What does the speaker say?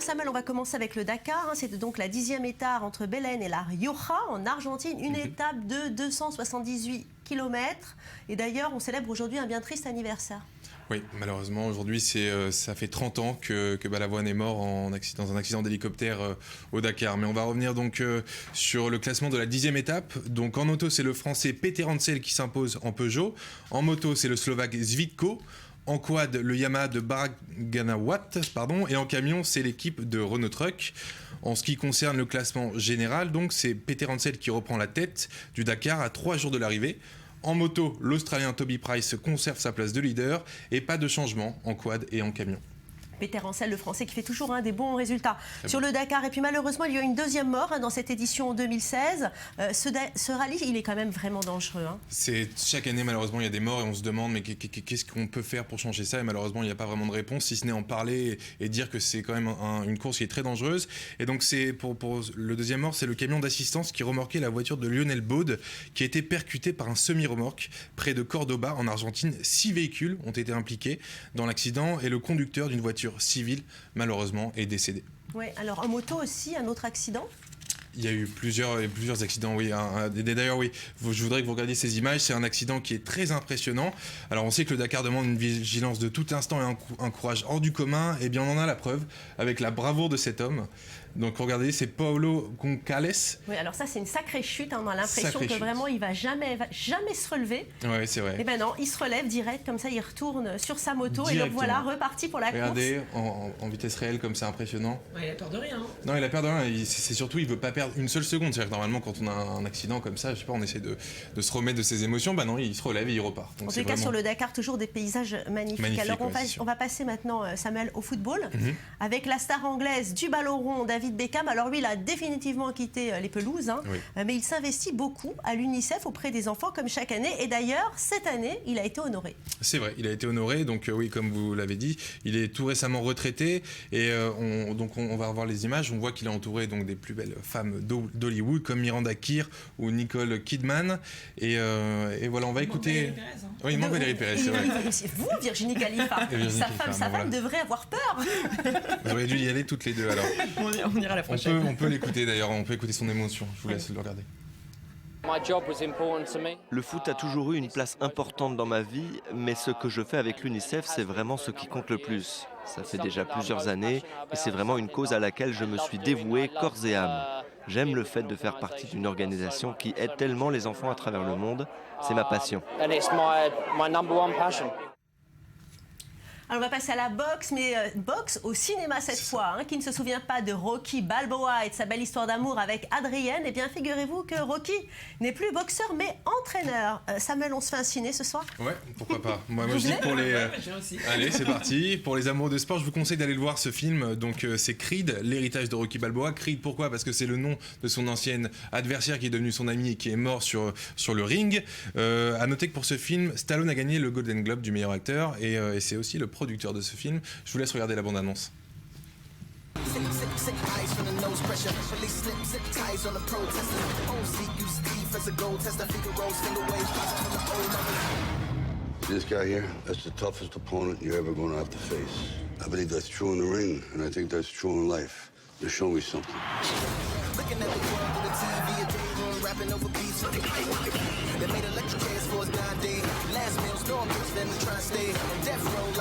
Samuel, on va commencer avec le Dakar. C'était donc la 10e étape entre Belén et La Rioja en Argentine. Une étape de 278 km. Et d'ailleurs, on célèbre aujourd'hui un bien triste anniversaire. Oui, malheureusement, aujourd'hui, ça fait 30 ans que Balavoine est mort dans un accident d'hélicoptère au Dakar. Mais on va revenir donc sur le classement de la 10e étape. Donc en auto, c'est le Français Peter Hansel qui s'impose en Peugeot. En moto, c'est le Slovaque Zvitko. En quad, le Yamaha de Baraganawat, et en camion, c'est l'équipe de Renault Truck. En ce qui concerne le classement général, donc, c'est Peter Hansel qui reprend la tête du Dakar à 3 jours de l'arrivée. En moto, l'Australien Toby Price conserve sa place de leader et pas de changement en quad et en camion. Peter Hansel, le Français, qui fait toujours des bons résultats sur le Dakar. Et puis malheureusement, il y a eu une deuxième mort dans cette édition 2016. Ce rallye, il est quand même vraiment dangereux. Chaque année, malheureusement, il y a des morts et on se demande mais qu'est-ce qu'on peut faire pour changer ça. Et malheureusement, il n'y a pas vraiment de réponse, si ce n'est en parler et dire que c'est quand même une course qui est très dangereuse. Et donc, pour le deuxième mort, c'est le camion d'assistance qui remorquait la voiture de Lionel Baud, qui a été percuté par un semi-remorque près de Cordoba, en Argentine. 6 véhicules ont été impliqués dans l'accident et le conducteur d'une voiture civile, malheureusement, est décédé. Oui, alors en moto aussi, un autre accident. Il y a eu plusieurs accidents, oui. D'ailleurs, oui, je voudrais que vous regardiez ces images. C'est un accident qui est très impressionnant. Alors, on sait que le Dakar demande une vigilance de tout instant et un courage hors du commun. Eh bien, on en a la preuve avec la bravoure de cet homme. Donc, regardez, c'est Paulo Goncalves. Oui, alors ça, c'est une sacrée chute. On a l'impression que vraiment, il va jamais se relever. Oui, c'est vrai. Et ben non, il se relève direct, comme ça, il retourne sur sa moto. Et donc voilà, reparti pour la course. Regardez, en vitesse réelle, comme c'est impressionnant. Ouais, il a peur de rien. Non, il a peur de rien. C'est surtout, il veut pas perdre une seule seconde. C'est-à-dire que normalement, quand on a un accident comme ça, je sais pas, on essaie de se remettre de ses émotions. Bah non, il se relève et il repart. Donc en tout cas, sur le Dakar, toujours des paysages magnifiques. Alors, on va passer maintenant, Samuel, au football, avec la star anglaise du ballon rond, David Beckham. Alors lui, il a définitivement quitté les pelouses, mais il s'investit beaucoup à l'UNICEF auprès des enfants, comme chaque année. Et d'ailleurs, cette année, il a été honoré. C'est vrai, il a été honoré. Donc oui, comme vous l'avez dit, il est tout récemment retraité. Et on va revoir les images. On voit qu'il est entouré donc des plus belles femmes d'Hollywood, comme Miranda Kerr ou Nicole Kidman. Et voilà, on va écouter... Oui, il manque Valérie Pérez, c'est vrai. C'est vous, Virginie Khalifa. Sa femme devrait avoir peur. Vous auriez dû y aller toutes les deux, alors. On ira la prochaine. On peut l'écouter d'ailleurs, on peut écouter son émotion. Je vous laisse le regarder. Le foot a toujours eu une place importante dans ma vie, mais ce que je fais avec l'UNICEF, c'est vraiment ce qui compte le plus. Ça fait déjà plusieurs années et c'est vraiment une cause à laquelle je me suis dévoué corps et âme. J'aime le fait de faire partie d'une organisation qui aide tellement les enfants à travers le monde. C'est ma passion. Alors on va passer à la boxe, mais boxe au cinéma cette fois. Qui ne se souvient pas de Rocky Balboa et de sa belle histoire d'amour avec Adrienne? Eh bien, figurez-vous que Rocky n'est plus boxeur, mais entraîneur. Samuel, on se fait un ciné ce soir? Ouais, pourquoi pas. Moi je dis pour les... Allez, c'est parti. Pour les amoureux de sport, je vous conseille d'aller le voir, ce film. Donc c'est Creed, l'héritage de Rocky Balboa. Creed, pourquoi? Parce que c'est le nom de son ancienne adversaire qui est devenu son ami et qui est mort sur le ring. À noter que pour ce film, Stallone a gagné le Golden Globe du meilleur acteur et c'est aussi le producteur de ce film. Je vous laisse regarder la bande-annonce. This guy here, that's the toughest opponent you're ever going to have to face. I believe that's true in the ring, and I think that's true in life. Now show me something. Looking at the world on the TV, a day room, rapping over beats. They made electric chairs for us nowadays. Last meal, storm, then to try to stay. Death row.